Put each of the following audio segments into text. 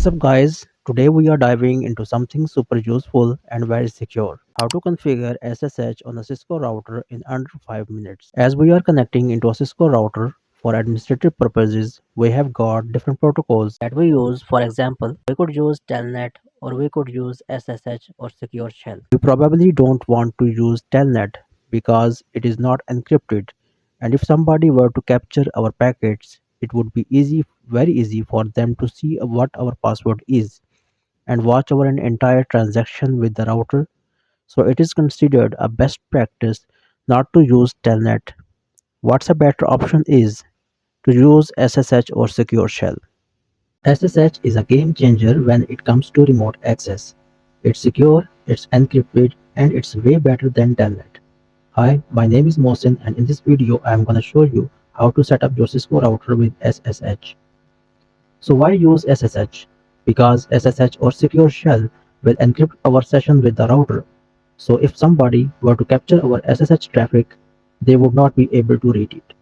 What's up guys? Today we are diving into something super useful and very secure. How to configure SSH on a Cisco router in under 5 minutes. As we are connecting into a Cisco router for administrative purposes, we have got different protocols that we use. For example, we could use Telnet or we could use SSH or Secure Shell. We probably don't want to use Telnet because it is not encrypted, and if somebody were to capture our packets, it would be very easy for them to see what our password is and watch our entire transaction with the router. So it is considered a best practice not to use Telnet. What's a better option is to use SSH or Secure Shell. SSH is a game changer when it comes to remote access. It's secure, it's encrypted, and it's way better than Telnet. Hi, my name is Mohsin, and in this video I am gonna show you how to set up your Cisco router with SSH. So why use SSH? Because SSH or Secure Shell will encrypt our session with the router. So if somebody were to capture our SSH traffic, they would not be able to read it.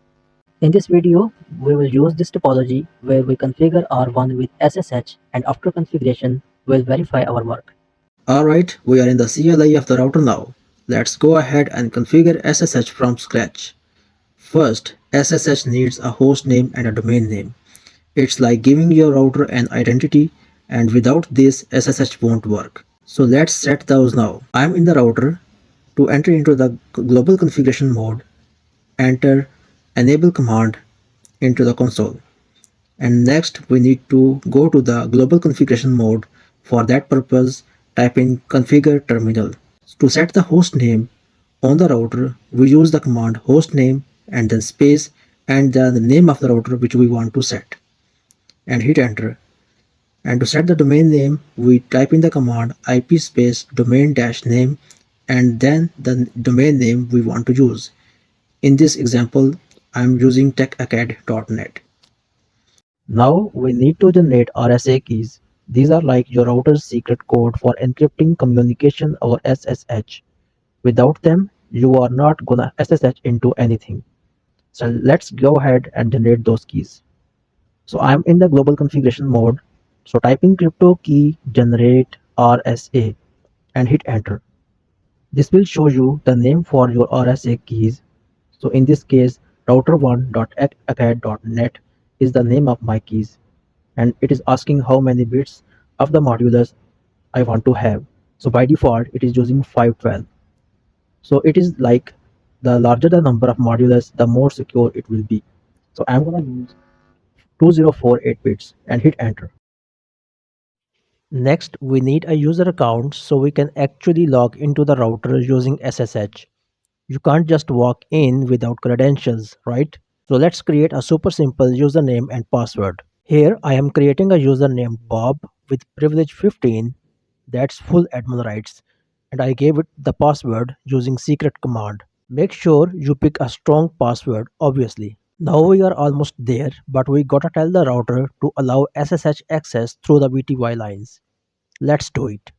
In this video, we will use this topology where we configure R1 with SSH, and after configuration, we'll verify our work. Alright, we are in the CLI of the router now. Let's go ahead and configure SSH from scratch. First, SSH needs a host name and a domain name. It's like giving your router an identity, and without this, SSH won't work. So let's set those now. I'm in the router. To enter into the global configuration mode, enter enable command into the console. And next we need to go to the global configuration mode. For that purpose, type in configure terminal. To set the host name on the router, we use the command hostname and then space and then the name of the router which we want to set, and hit enter. And to set the domain name, we type in the command IP space domain dash name and then the domain name we want to use. In this example, I am using techacad.net. Now we need to generate RSA keys. These are like your router's secret code for encrypting communication over SSH. Without them, you are not gonna SSH into anything. So let's go ahead and generate those keys. So I'm in the global configuration mode. So type in crypto key generate RSA and hit enter. This will show you the name for your RSA keys. So in this case, router1.acad.net is the name of my keys, and it is asking how many bits of the modulus I want to have. So by default, it is using 512. So it is like the larger the number of modulus, the more secure it will be. So I'm gonna use 2048 bits and hit enter. Next, we need a user account so we can actually log into the router using SSH. You can't just walk in without credentials, right? So let's create a super simple username and password. Here I am creating a user named Bob with privilege 15, that's full admin rights, and I gave it the password using secret command. Make sure you pick a strong password, obviously. Now we are almost there, but we gotta tell the router to allow SSH access through the VTY lines. Let's do it.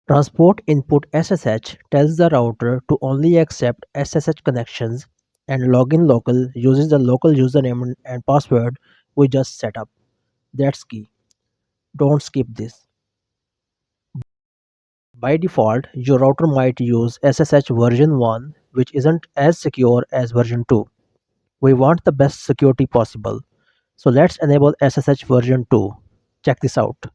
Transport input SSH tells the router to only accept SSH connections, and login local uses the local username and password we just set up. That's key. Don't skip this. By default, your router might use SSH version 1, which isn't as secure as version 2. We want the best security possible. So let's enable SSH version 2. Check this out.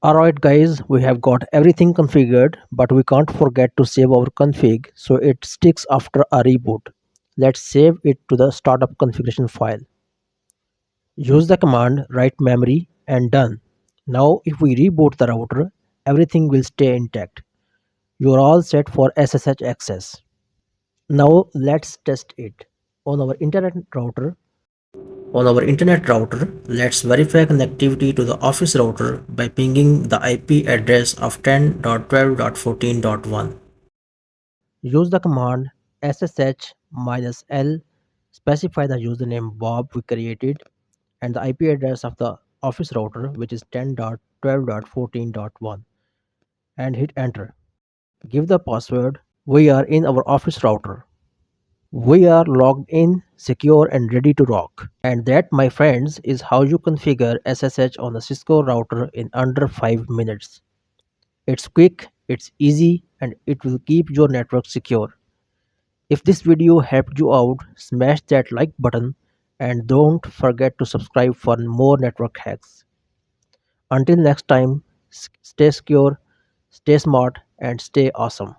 Alright guys, we have got everything configured, but we can't forget to save our config so it sticks after a reboot. Let's save it to the startup configuration file. Use the command write memory and done. Now if we reboot the router, everything will stay intact. You're all set for SSH access. Now let's test it. On our internet router, let's verify connectivity to the office router by pinging the IP address of 10.12.14.1. Use the command ssh-l, specify the username Bob we created, and the IP address of the office router, which is 10.12.14.1, and hit enter. Give the password. We are in our office router. We are logged in, secure and ready to rock. And that, my friends, is how you configure SSH on a Cisco router in under 5 minutes. It's quick, it's easy, and it will keep your network secure. If this video helped you out, smash that like button and don't forget to subscribe for more network hacks. Until next time, stay secure, stay smart, and stay awesome.